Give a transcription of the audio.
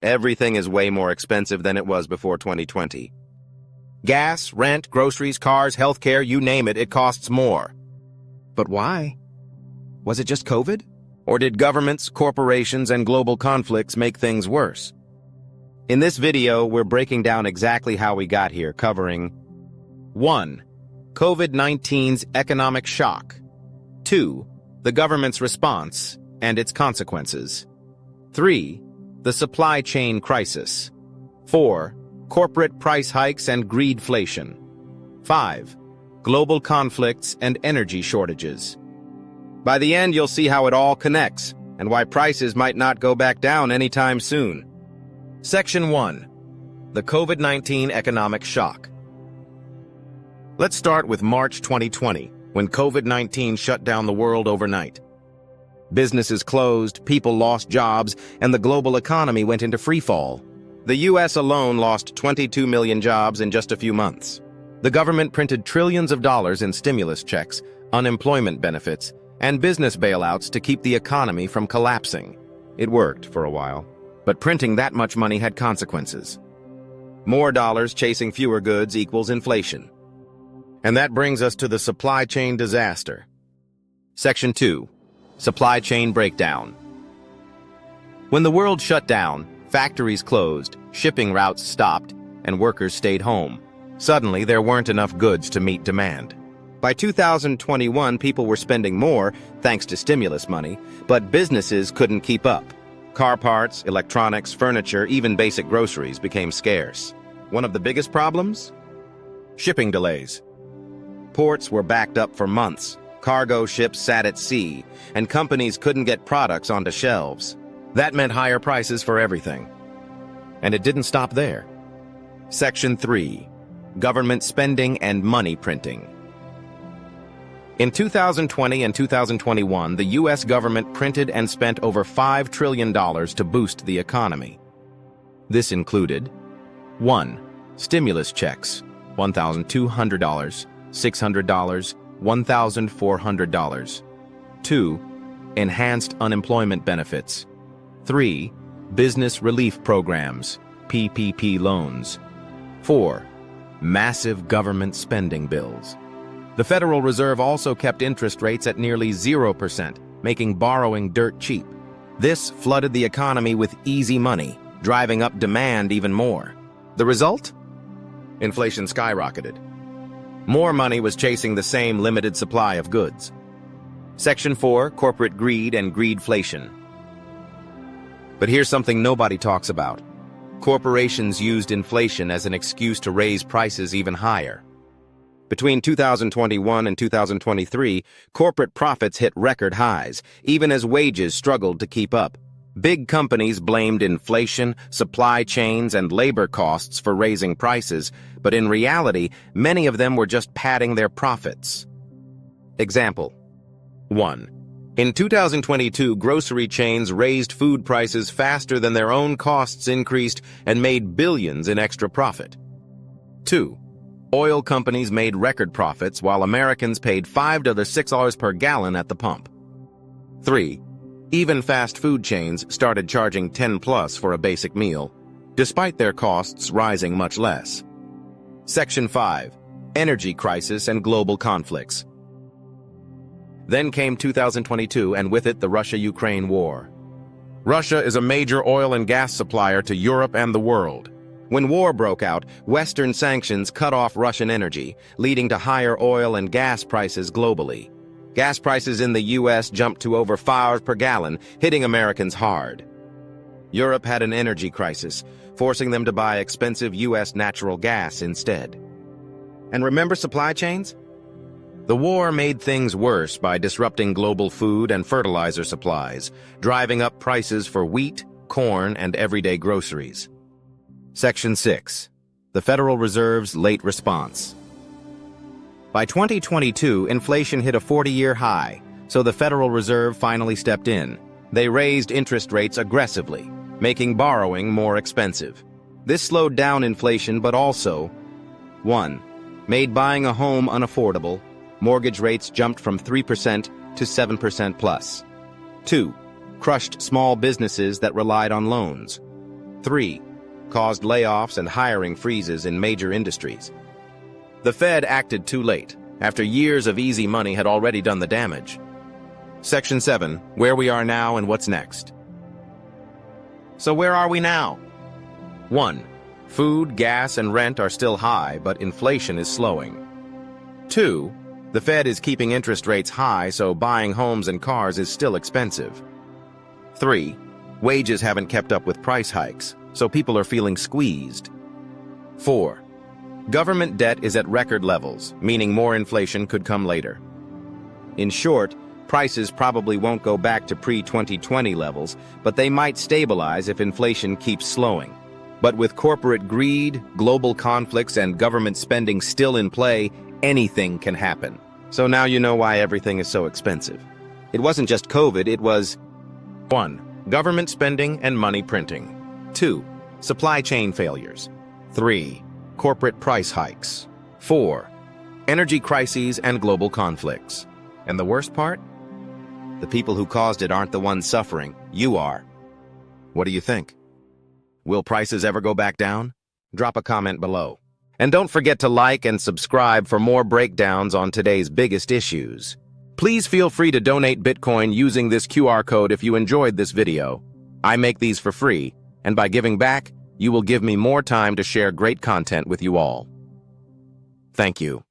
Everything is way more expensive than it was before 2020. Gas, rent, groceries, cars, healthcare, you name it, it costs more. But why? Was it just COVID? Or did governments, corporations, and global conflicts make things worse? In this video, we're breaking down exactly how we got here, covering 1. COVID-19's economic shock. 2. The government's response and its consequences. 3. The supply chain crisis. 4. Corporate price hikes and greedflation. 5. Global conflicts and energy shortages. By the end, you'll see how it all connects and why prices might not go back down anytime soon. Section 1. The COVID-19 economic shock. Let's start with March 2020, when COVID-19 shut down the world overnight. Businesses closed, people lost jobs, and the global economy went into freefall. The U.S. alone lost 22 million jobs in just a few months. The government printed trillions of dollars in stimulus checks, unemployment benefits, and business bailouts to keep the economy from collapsing. It worked for a while, but printing that much money had consequences. More dollars chasing fewer goods equals inflation. And that brings us to the supply chain disaster. Section 2. Supply chain breakdown. When the world shut down, factories closed, shipping routes stopped, and workers stayed home. Suddenly, there weren't enough goods to meet demand. By 2021, people were spending more, thanks to stimulus money, but businesses couldn't keep up. Car parts, electronics, furniture, even basic groceries became scarce. One of the biggest problems? Shipping delays. Ports were backed up for months. Cargo ships sat at sea, and companies couldn't get products onto shelves. That meant higher prices for everything. And it didn't stop there. Section 3. Government spending and money printing. In 2020 and 2021, the U.S. government printed and spent over $5 trillion to boost the economy. This included 1. Stimulus checks, $1,200, $600, $1,400. 2. Enhanced unemployment benefits. 3. Business relief programs, PPP loans. 4. Massive government spending bills. The Federal Reserve also kept interest rates at nearly 0%, making borrowing dirt cheap. This flooded the economy with easy money, driving up demand even more. The result? Inflation skyrocketed. More money was chasing the same limited supply of goods. Section 4. Corporate greed and greedflation. But here's something nobody talks about. Corporations used inflation as an excuse to raise prices even higher. Between 2021 and 2023, corporate profits hit record highs, even as wages struggled to keep up. Big companies blamed inflation, supply chains, and labor costs for raising prices, but in reality, many of them were just padding their profits. Example 1. In 2022, grocery chains raised food prices faster than their own costs increased and made billions in extra profit. 2. Oil companies made record profits while Americans paid $5 to $6 per gallon at the pump. 3. Even fast food chains started charging $10+ for a basic meal, despite their costs rising much less. Section 5. Energy crisis and global conflicts. Then came 2022, and with it the Russia-Ukraine war. Russia is a major oil and gas supplier to Europe and the world. When war broke out, Western sanctions cut off Russian energy, leading to higher oil and gas prices globally. Gas prices in the U.S. jumped to over $5 per gallon, hitting Americans hard. Europe had an energy crisis, forcing them to buy expensive U.S. natural gas instead. And remember supply chains? The war made things worse by disrupting global food and fertilizer supplies, driving up prices for wheat, corn, and everyday groceries. Section 6. The Federal Reserve's late response. By 2022, inflation hit a 40-year high, so the Federal Reserve finally stepped in. They raised interest rates aggressively, making borrowing more expensive. This slowed down inflation, but also 1. Made buying a home unaffordable. Mortgage rates jumped from 3% to 7% plus. 2. Crushed small businesses that relied on loans. 3. Caused layoffs and hiring freezes in major industries. The Fed acted too late, after years of easy money had already done the damage. Section 7. Where we are now and what's next. So where are we now? 1. Food, gas, and rent are still high, but inflation is slowing. 2. The Fed is keeping interest rates high, so buying homes and cars is still expensive. 3. Wages haven't kept up with price hikes, so people are feeling squeezed. 4. Government debt is at record levels, meaning more inflation could come later. In short, prices probably won't go back to pre-2020 levels, but they might stabilize if inflation keeps slowing. But with corporate greed, global conflicts, and government spending still in play, anything can happen. So now you know why everything is so expensive. It wasn't just COVID, it was 1. Government spending and money printing. 2. Supply chain failures. 3. Corporate price hikes. 4. Energy crises and global conflicts. And the worst part? The people who caused it aren't the ones suffering. You are. What do you think? Will prices ever go back down? Drop a comment below. And don't forget to like and subscribe for more breakdowns on today's biggest issues. Please feel free to donate Bitcoin using this QR code if you enjoyed this video. I make these for free, and by giving back, you will give me more time to share great content with you all. Thank you.